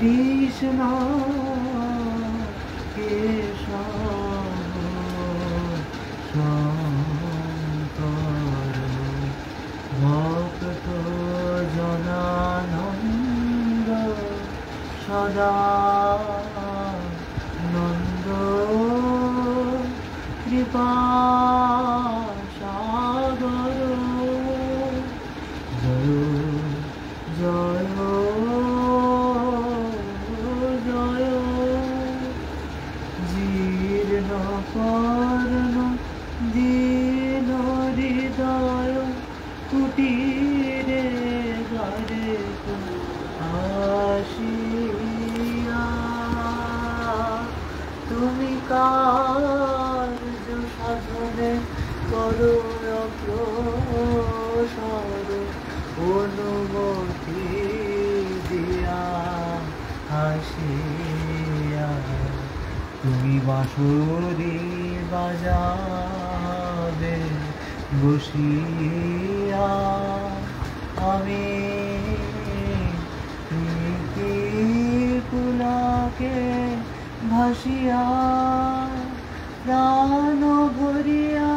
কৃষ্ণ কেশব শঙ্কর ভক্ত জনানন্দ সদানন্দ কৃপা সাগর জয় জয় জয় জীর্ণ কর্ণ দীন হৃদয় কুটিরে ঘরে আসিয়া তুমি কার্য সাধনে করো অগ্রসর অনুমতি দিয়া হাসিয়া তুমি বাঁশরি বাজাবে বসিয়া আমি পুলাকে ভাসিয়া প্রাণ ভরিয়া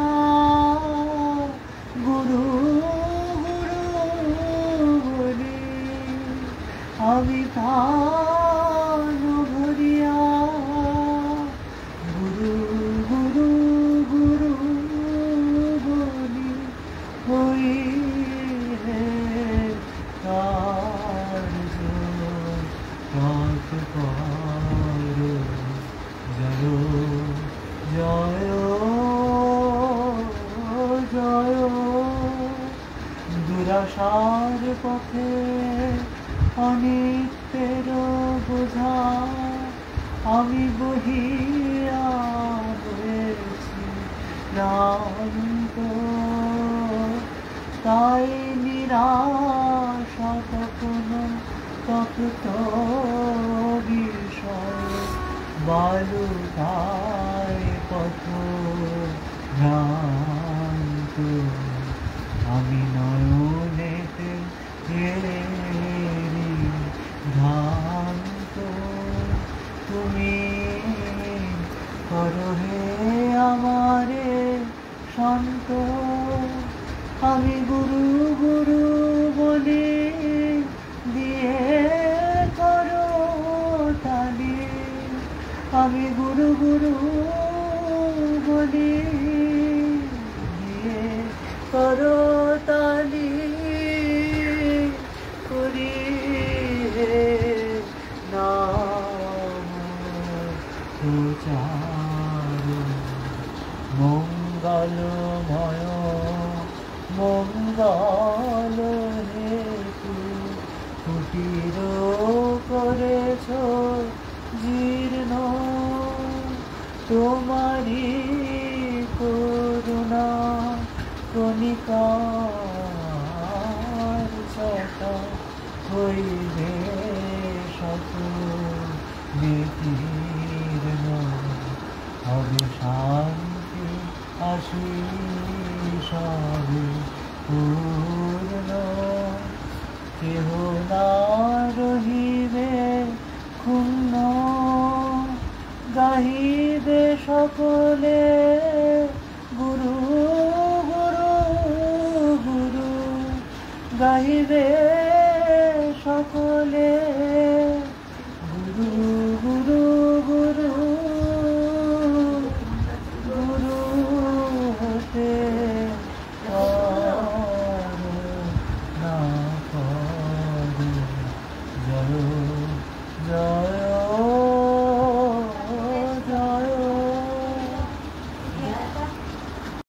গুরু গুরু বলি আমি প্রাণ ভরিয়া গুরু গুরু গুরু বলি হই হে কার্য তৎপর জয় জয় জয় দুরাশার পথে অনিত্যের বোঝা আমি বহিয়া রয়েছি ক্লান্ত তাই নিরাশা কখনো তপ্ত বিষয় বালুকায় পথ ভ্রান্ত আমি নয়নেতে ভ্রান্ত তুমি করো হে আমারে শান্ত আমি গুরু গুরু বলি দিয়ে করো তালি আমি গুরু গুরু বলি দিয়ে করো তালি করি হে নাম প্রচার মঙ্গলময় মঙ্গল হেতু কুটির করেছ জীর্ণ তোমারি করুণা কণিকার ছটা হইবে শত বিতীর্ণ হবে শান্তি আশিস হবে পূর্ণ কেহ না রহিবে ক্ষুণ্ণ গাহিবে সকলে গুরু গুরু গুরু গাহিবে